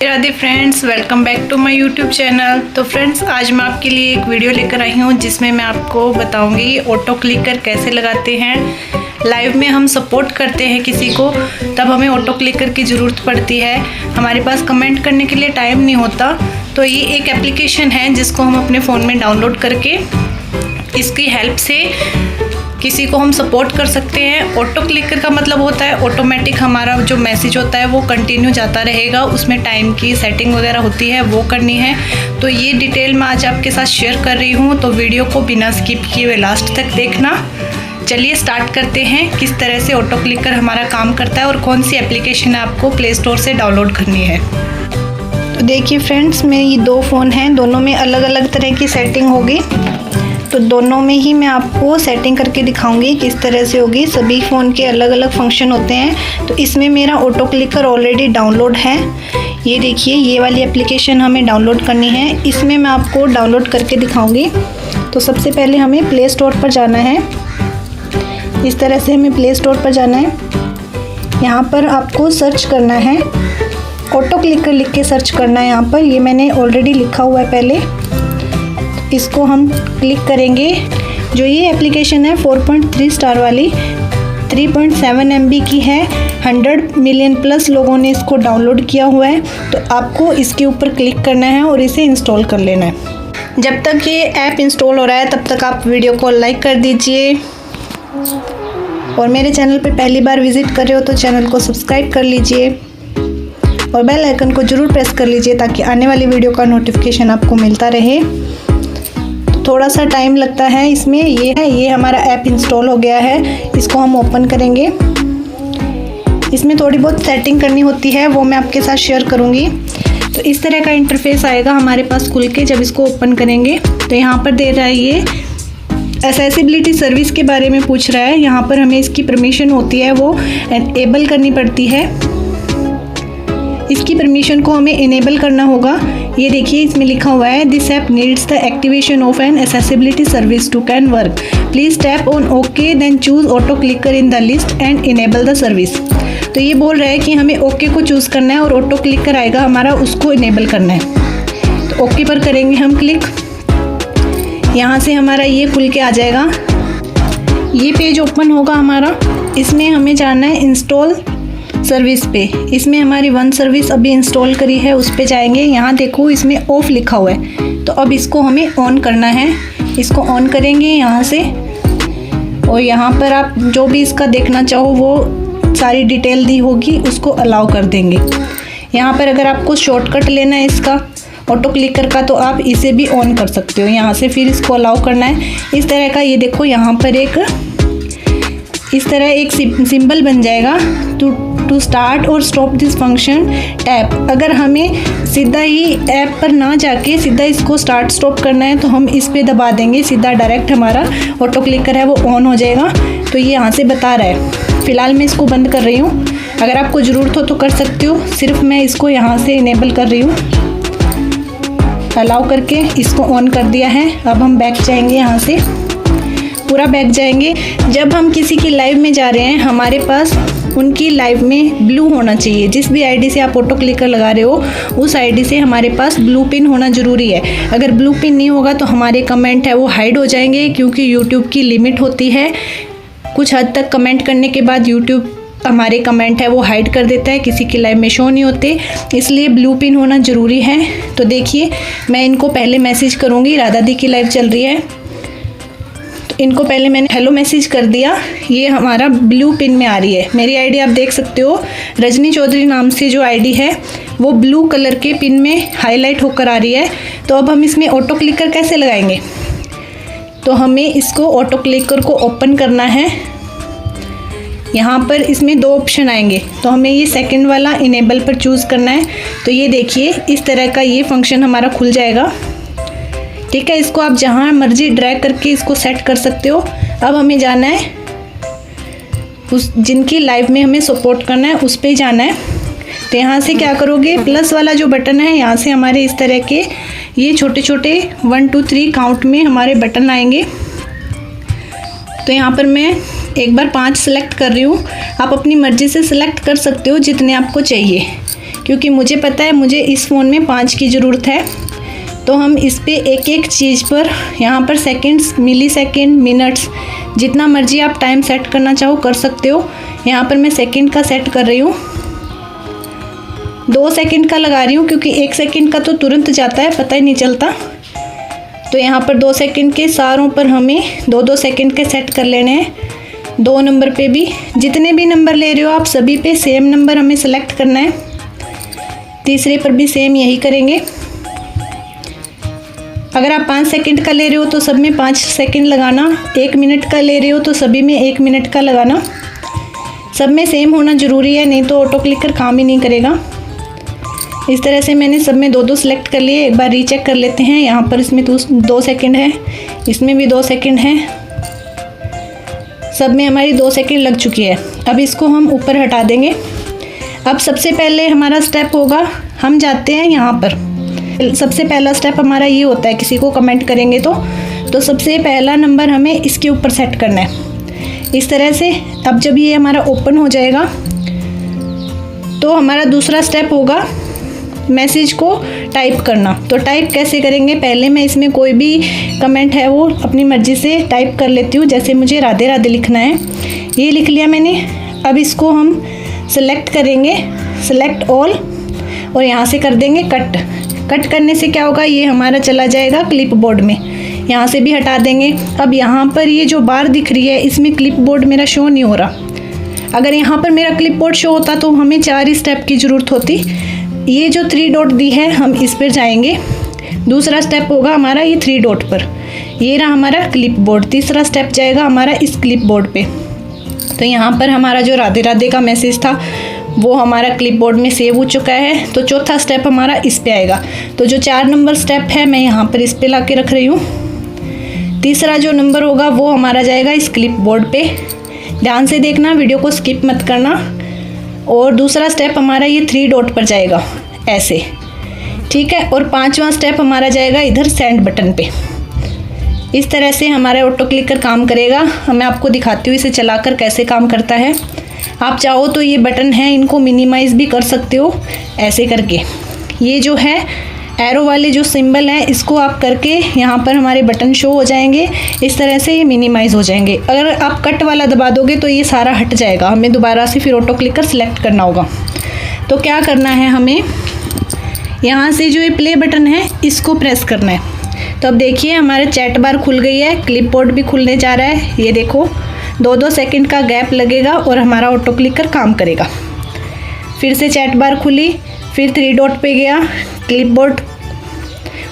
Radhe friends, welcome back to my YouTube channel. तो friends, आज मैं आपके लिए एक वीडियो लेकर आई हूँ जिसमें मैं आपको बताऊंगी ऑटो क्लिकर कैसे लगाते हैं। लाइव में हम सपोर्ट करते हैं किसी को, तब हमें ऑटो क्लिकर की ज़रूरत पड़ती है। हमारे पास कमेंट करने के लिए टाइम नहीं होता, तो ये एक एप्लीकेशन है जिसको हम अपने फ़ोन में डाउनलोड करके इसकी हेल्प से किसी को हम सपोर्ट कर सकते हैं। ऑटो क्लिकर का मतलब होता है ऑटोमेटिक हमारा जो मैसेज होता है वो कंटिन्यू जाता रहेगा, उसमें टाइम की सेटिंग वगैरह होती है वो करनी है। तो ये डिटेल मैं आज आपके साथ शेयर कर रही हूँ, तो वीडियो को बिना स्किप किए हुए लास्ट तक देखना। चलिए स्टार्ट करते हैं किस तरह से ऑटो क्लिकर हमारा काम करता है और कौन सी एप्लीकेशन आपको प्ले स्टोर से डाउनलोड करनी है। तो देखिए फ्रेंड्स, मेरे ये दो फ़ोन हैं, दोनों में अलग अलग तरह की सेटिंग होगी। तो दोनों में ही मैं आपको सेटिंग करके दिखाऊंगी किस तरह से होगी। सभी फ़ोन के अलग अलग फंक्शन होते हैं। तो इसमें मेरा ऑटो क्लिकर ऑलरेडी डाउनलोड है। ये देखिए, ये वाली एप्लीकेशन हमें डाउनलोड करनी है। इसमें मैं आपको डाउनलोड करके दिखाऊंगी। तो सबसे पहले हमें प्ले स्टोर पर जाना है। इस तरह से हमें प्ले स्टोर पर जाना है। यहाँ पर आपको सर्च करना है, ऑटो क्लिकर लिख के सर्च करना है। यहाँ पर ये मैंने ऑलरेडी लिखा हुआ है पहले। इसको हम क्लिक करेंगे। जो ये एप्लीकेशन है 4.3 स्टार वाली 3.7 MB की है। 100 मिलियन प्लस लोगों ने इसको डाउनलोड किया हुआ है। तो आपको इसके ऊपर क्लिक करना है और इसे इंस्टॉल कर लेना है। जब तक ये ऐप इंस्टॉल हो रहा है तब तक आप वीडियो को लाइक कर दीजिए, और मेरे चैनल पे पहली बार विजिट कर रहे हो तो चैनल को सब्सक्राइब कर लीजिए और बेल आइकन को ज़रूर प्रेस कर लीजिए ताकि आने वाली वीडियो का नोटिफिकेशन आपको मिलता रहे। थोड़ा सा टाइम लगता है इसमें। ये हमारा ऐप इंस्टॉल हो गया है। इसको हम ओपन करेंगे। इसमें थोड़ी बहुत सेटिंग करनी होती है, वो मैं आपके साथ शेयर करूँगी। तो इस तरह का इंटरफेस आएगा हमारे पास खुल के जब इसको ओपन करेंगे। तो यहाँ पर दे रहा है ये एक्सेसिबिलिटी सर्विस के बारे में पूछ रहा है। यहाँ पर हमें इसकी परमिशन होती है वो एनेबल करनी पड़ती है। इसकी परमिशन को हमें इनेबल करना होगा। ये देखिए, इसमें लिखा हुआ है this app needs the activation of an accessibility service to can work. Please tap on okay then choose auto clicker in the list and enable the service. तो ये बोल रहा है कि हमें ओके को चूज़ करना है और ऑटो क्लिकर आएगा हमारा, उसको इनेबल करना है। तो ओके पर करेंगे हम क्लिक। यहाँ से हमारा ये खुल के आ जाएगा। ये पेज ओपन होगा हमारा। इसमें हमें जाना है इंस्टॉल सर्विस पे। इसमें हमारी वन सर्विस अभी इंस्टॉल करी है, उस पे जाएंगे। यहाँ देखो, इसमें ऑफ लिखा हुआ है, तो अब इसको हमें ऑन करना है। इसको ऑन करेंगे यहाँ से, और यहाँ पर आप जो भी इसका देखना चाहो वो सारी डिटेल दी होगी, उसको अलाउ कर देंगे। यहाँ पर अगर आपको शॉर्टकट लेना है इसका ऑटो क्लिकर का, तो आप इसे भी ऑन कर सकते हो। यहाँ से फिर इसको अलाउ करना है। इस तरह का ये देखो, यहाँ पर इस तरह एक सिंबल बन जाएगा टू स्टार्ट और स्टॉप दिस फंक्शन टैप। अगर हमें सीधा ही ऐप पर ना जाके सीधा इसको स्टार्ट स्टॉप करना है तो हम इस पे दबा देंगे, सीधा डायरेक्ट हमारा ऑटो क्लिकर है वो ऑन हो जाएगा। तो ये यहाँ से बता रहा है। फ़िलहाल मैं इसको बंद कर रही हूँ, अगर आपको ज़रूरत हो तो कर सकते हो। सिर्फ मैं इसको यहाँ से इनेबल कर रही हूँ। अलाउ करके इसको ऑन कर दिया है। अब हम बैक जाएंगे, यहाँ से पूरा बैक जाएंगे। जब हम किसी की लाइव में जा रहे हैं, हमारे पास उनकी लाइव में ब्लू होना चाहिए। जिस भी आईडी से आप ऑटो क्लिकर लगा रहे हो उस आईडी से हमारे पास ब्लू पिन होना ज़रूरी है। अगर ब्लू पिन नहीं होगा तो हमारे कमेंट है वो हाइड हो जाएंगे, क्योंकि यूट्यूब की लिमिट होती है। कुछ हद तक कमेंट करने के बाद यूट्यूब हमारे कमेंट है वो हाइड कर देता है, किसी की लाइव में शो नहीं होते। इसलिए ब्लू पिन होना ज़रूरी है। तो देखिए, मैं इनको पहले मैसेज करूँगी। राधा दी की लाइव चल रही है, इनको पहले मैंने हेलो मैसेज कर दिया। ये हमारा ब्लू पिन में आ रही है। मेरी आईडी आप देख सकते हो, रजनी चौधरी नाम से जो आईडी है वो ब्लू कलर के पिन में हाईलाइट होकर आ रही है। तो अब हम इसमें ऑटो क्लिकर कैसे लगाएंगे? तो हमें इसको ऑटो क्लिकर को ओपन करना है। यहाँ पर इसमें दो ऑप्शन आएंगे, तो हमें ये सेकंड वाला इनेबल पर चूज़ करना है। तो ये देखिए, इस तरह का ये फंक्शन हमारा खुल जाएगा। ठीक है, इसको आप जहाँ मर्जी ड्रैग करके इसको सेट कर सकते हो। अब हमें जाना है उस जिनकी लाइव में हमें सपोर्ट करना है उस पे जाना है। तो यहाँ से क्या करोगे, प्लस वाला जो बटन है, यहाँ से हमारे इस तरह के ये छोटे छोटे 1 2 3 काउंट में हमारे बटन आएंगे। तो यहाँ पर मैं एक बार 5 सेलेक्ट कर रही हूँ। आप अपनी मर्ज़ी से सिलेक्ट कर सकते हो जितने आपको चाहिए। क्योंकि मुझे पता है मुझे इस फ़ोन में 5 की ज़रूरत है। तो हम इस पे एक एक चीज़ पर यहाँ पर सेकंड्स, मिली सेकेंड, मिनट्स, जितना मर्जी आप टाइम सेट करना चाहो कर सकते हो। यहाँ पर मैं सेकंड का सेट कर रही हूँ, 2 सेकंड का लगा रही हूँ क्योंकि 1 सेकंड का तो तुरंत जाता है, पता ही नहीं चलता। तो यहाँ पर 2 सेकंड के सारों पर हमें 2-2 सेकंड के सेट कर लेने हैं। 2 नंबर पे भी, जितने भी नंबर ले रहे हो आप सभी पे सेम नंबर हमें सेलेक्ट करना है। तीसरे पर भी सेम यही करेंगे। अगर आप 5 सेकंड का ले रहे हो तो सब में 5 सेकंड लगाना, 1 मिनट का ले रहे हो तो सभी में 1 मिनट का लगाना। सब में सेम होना ज़रूरी है, नहीं तो ऑटो क्लिकर काम ही नहीं करेगा। इस तरह से मैंने सब में 2-2 सेलेक्ट कर लिए। एक बार रीचेक कर लेते हैं। यहाँ पर इसमें 2 सेकंड है, इसमें भी 2 सेकंड है, सब में हमारी 2 सेकंड लग चुकी है। अब इसको हम ऊपर हटा देंगे। अब सबसे पहले हमारा स्टेप होगा, हम जाते हैं यहाँ पर। सबसे पहला स्टेप हमारा ये होता है, किसी को कमेंट करेंगे तो सबसे पहला नंबर हमें इसके ऊपर सेट करना है इस तरह से। अब जब ये हमारा ओपन हो जाएगा तो हमारा दूसरा स्टेप होगा मैसेज को टाइप करना। तो टाइप कैसे करेंगे, पहले मैं इसमें कोई भी कमेंट है वो अपनी मर्ज़ी से टाइप कर लेती हूँ। जैसे मुझे राधे राधे लिखना है, ये लिख लिया मैंने। अब इसको हम सेलेक्ट करेंगे, सेलेक्ट ऑल, और यहाँ से कर देंगे कट। कट करने से क्या होगा, ये हमारा चला जाएगा क्लिप बोर्ड में। यहाँ से भी हटा देंगे। अब यहाँ पर ये जो बार दिख रही है इसमें क्लिप बोर्ड मेरा शो नहीं हो रहा। अगर यहाँ पर मेरा क्लिप बोर्ड शो होता तो हमें 4 ही स्टेप की ज़रूरत होती। ये जो 3 डॉट दी है हम इस पर जाएंगे। दूसरा स्टेप होगा हमारा ये 3 डॉट पर, ये रहा हमारा क्लिप बोर्ड। तीसरा स्टेप जाएगा हमारा इस क्लिप बोर्ड पे। तो यहाँ पर हमारा जो राधे राधे का मैसेज था वो हमारा क्लिप बोर्ड में सेव हो चुका है। तो चौथा स्टेप हमारा इस पे आएगा। तो जो 4 नंबर स्टेप है मैं यहाँ पर इस पे ला के रख रही हूँ। तीसरा जो नंबर होगा वो हमारा जाएगा इस क्लिप बोर्ड पे। ध्यान से देखना, वीडियो को स्किप मत करना। और दूसरा स्टेप हमारा ये 3 डॉट पर जाएगा ऐसे, ठीक है। और 5वां स्टेप हमारा जाएगा इधर सेंड बटन पे। इस तरह से हमारा ऑटो क्लिकर काम करेगा। मैं आपको दिखाती हूँ इसे चलाकर कैसे काम करता है। आप चाहो तो ये बटन है इनको मिनिमाइज़ भी कर सकते हो ऐसे करके। ये जो है एरो वाले जो सिंबल हैं इसको आप करके यहाँ पर हमारे बटन शो हो जाएंगे। इस तरह से ये मिनिमाइज़ हो जाएंगे। अगर आप कट वाला दबा दोगे तो ये सारा हट जाएगा, हमें दोबारा से फिर ऑटो क्लिकर सेलेक्ट करना होगा। तो क्या करना है, हमें यहाँ से जो ये प्ले बटन है इसको प्रेस करना है। तो अब देखिए हमारे चैट बार खुल गई है, क्लिप बोर्ड भी खुलने जा रहा है। ये देखो 2-2 सेकंड का गैप लगेगा और हमारा ऑटो क्लिकर काम करेगा। फिर से चैट बार खुली, फिर 3 डॉट पे गया क्लिप बोर्ड,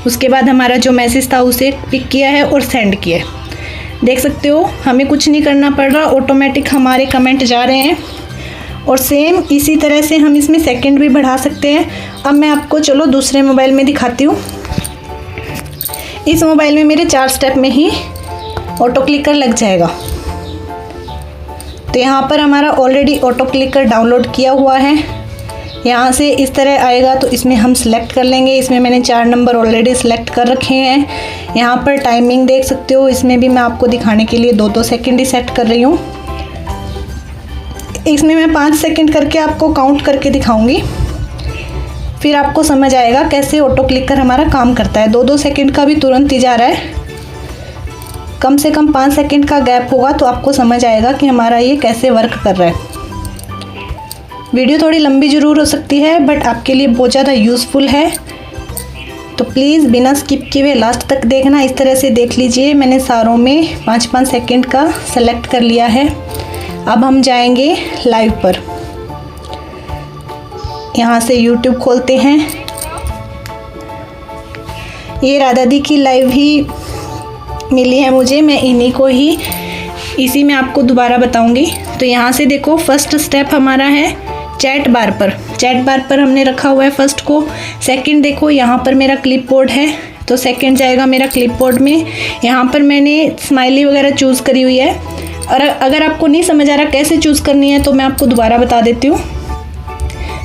उसके बाद हमारा जो मैसेज था उसे पिक किया है और सेंड किया है। देख सकते हो हमें कुछ नहीं करना पड़ रहा, ऑटोमेटिक हमारे कमेंट जा रहे हैं। और सेम इसी तरह से हम इसमें सेकंड भी बढ़ा सकते हैं। अब मैं आपको चलो दूसरे मोबाइल में दिखाती हूँ। इस मोबाइल में मेरे 4 स्टेप में ही ऑटो क्लिकर लग जाएगा। तो यहाँ पर हमारा ऑलरेडी ऑटो क्लिकर डाउनलोड किया हुआ है। यहाँ से इस तरह आएगा तो इसमें हम सेलेक्ट कर लेंगे। इसमें मैंने 4 नंबर ऑलरेडी सेलेक्ट कर रखे हैं। यहाँ पर टाइमिंग देख सकते हो, इसमें भी मैं आपको दिखाने के लिए 2-2 सेकंड ही सेट कर रही हूँ। इसमें मैं 5 सेकंड करके आपको काउंट करके दिखाऊंगी, फिर आपको समझ आएगा कैसे ऑटो क्लिकर हमारा काम करता है। 2-2 सेकंड का भी तुरंत ही जा रहा है, कम से कम 5 सेकंड का गैप होगा तो आपको समझ आएगा कि हमारा ये कैसे वर्क कर रहा है। वीडियो थोड़ी लंबी ज़रूर हो सकती है बट आपके लिए बहुत ज़्यादा यूज़फुल है, तो प्लीज़ बिना स्किप किए हुए लास्ट तक देखना। इस तरह से देख लीजिए, मैंने सारों में 5-5 सेकंड का सेलेक्ट कर लिया है। अब हम जाएंगे लाइव पर। यहाँ से YouTube खोलते हैं। ये राधा दी की लाइव ही मिली है मुझे, मैं इन्हीं को ही इसी में आपको दोबारा बताऊंगी। तो यहाँ से देखो फर्स्ट स्टेप हमारा है चैट बार पर। चैट बार पर हमने रखा हुआ है फर्स्ट को। सेकंड देखो यहाँ पर मेरा क्लिप बोर्ड है तो सेकंड जाएगा मेरा क्लिप बोर्ड में। यहाँ पर मैंने स्माइली वगैरह चूज़ करी हुई है, और अगर आपको नहीं समझ आ रहा कैसे चूज़ करनी है तो मैं आपको दोबारा बता देती हूँ।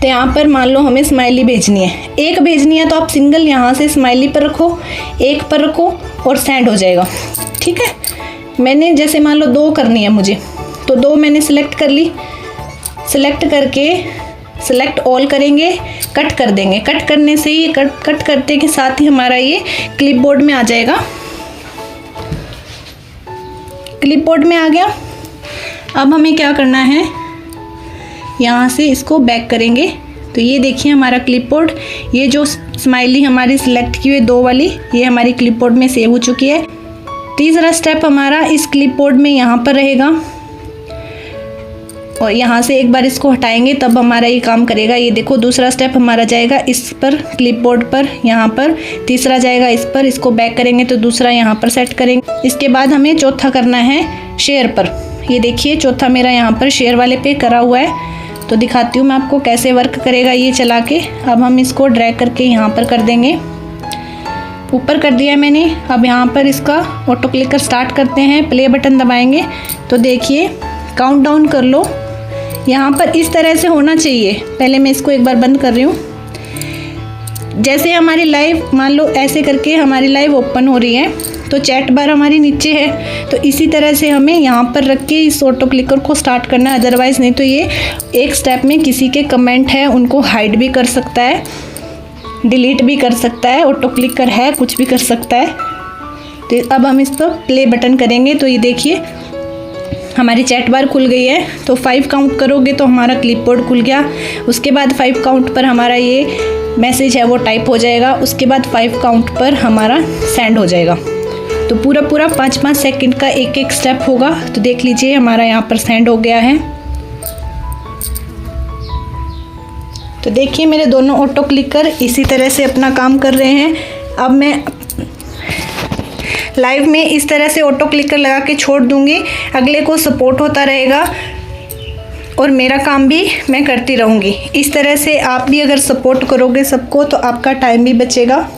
तो यहाँ पर मान लो हमें स्माइली भेजनी है, एक भेजनी है तो आप सिंगल यहाँ से स्माइली पर रखो, एक पर रखो और सेंड हो जाएगा, ठीक है। मैंने जैसे मान लो 2 करनी है मुझे, तो 2 मैंने सिलेक्ट कर ली। सिलेक्ट करके सेलेक्ट ऑल करेंगे, कट कर देंगे। कट करने से ही कट करते के साथ ही हमारा ये क्लिपबोर्ड में आ जाएगा। क्लिपबोर्ड में आ गया। अब हमें क्या करना है, यहाँ से इसको बैक करेंगे। तो ये देखिए हमारा क्लिपबोर्ड, ये जो स्माइली हमारी सिलेक्ट की हुई 2 वाली, ये हमारी क्लिपबोर्ड में सेव हो चुकी है। तीसरा स्टेप हमारा इस क्लिपबोर्ड में यहाँ पर रहेगा और यहाँ से एक बार इसको हटाएंगे तब हमारा ये काम करेगा। ये देखो दूसरा स्टेप हमारा जाएगा इस पर, क्लिपबोर्ड पर, यहाँ पर। तीसरा जाएगा इस पर, इसको बैक करेंगे तो दूसरा यहाँ पर सेट करेंगे। इसके बाद हमें चौथा करना है शेयर पर। ये देखिए चौथा मेरा यहाँ पर शेयर वाले पे करा हुआ है। तो दिखाती हूँ मैं आपको कैसे वर्क करेगा ये चला के। अब हम इसको ड्रैग करके यहाँ पर कर देंगे, ऊपर कर दिया मैंने। अब यहाँ पर इसका ऑटो क्लिकर स्टार्ट करते हैं, प्ले बटन दबाएंगे तो देखिए काउंट डाउन कर लो। यहाँ पर इस तरह से होना चाहिए। पहले मैं इसको एक बार बंद कर रही हूँ। जैसे हमारी लाइव, मान लो ऐसे करके हमारी लाइव ओपन हो रही है तो चैट बार हमारी नीचे है, तो इसी तरह से हमें यहाँ पर रख के इस ऑटो क्लिकर को स्टार्ट करना है। अदरवाइज़ नहीं तो ये एक स्टेप में किसी के कमेंट है उनको हाइड भी कर सकता है, डिलीट भी कर सकता है, ऑटो क्लिकर है कुछ भी कर सकता है। तो अब हम इस पर प्ले बटन करेंगे तो ये देखिए हमारी चैट बार खुल गई है। तो 5 काउंट करोगे तो हमारा क्लिपबोर्ड खुल गया। उसके बाद 5 काउंट पर हमारा ये मैसेज है वो टाइप हो जाएगा। उसके बाद 5 काउंट पर हमारा सेंड हो जाएगा। तो पूरा 5-5 सेकंड का एक स्टेप होगा। तो देख लीजिए हमारा यहाँ पर सेंड हो गया है। तो देखिए मेरे दोनों ऑटो क्लिकर इसी तरह से अपना काम कर रहे हैं। अब मैं लाइव में इस तरह से ऑटो क्लिकर लगा के छोड़ दूंगी, अगले को सपोर्ट होता रहेगा और मेरा काम भी मैं करती रहूँगी। इस तरह से आप भी अगर सपोर्ट करोगे सबको तो आपका टाइम भी बचेगा।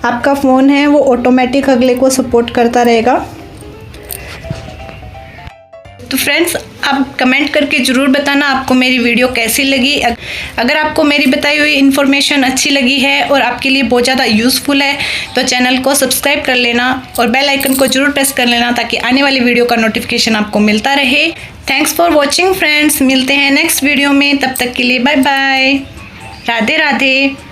आपका फ़ोन है वो ऑटोमेटिक अगले को सपोर्ट करता रहेगा। तो फ्रेंड्स आप कमेंट करके ज़रूर बताना आपको मेरी वीडियो कैसी लगी। अगर आपको मेरी बताई हुई इन्फॉर्मेशन अच्छी लगी है और आपके लिए बहुत ज़्यादा यूज़फुल है तो चैनल को सब्सक्राइब कर लेना और बेल आइकन को ज़रूर प्रेस कर लेना ताकि आने वाली वीडियो का नोटिफिकेशन आपको मिलता रहे। थैंक्स फॉर वॉचिंग फ्रेंड्स, मिलते हैं नेक्स्ट वीडियो में। तब तक के लिए बाय बाय, राधे राधे।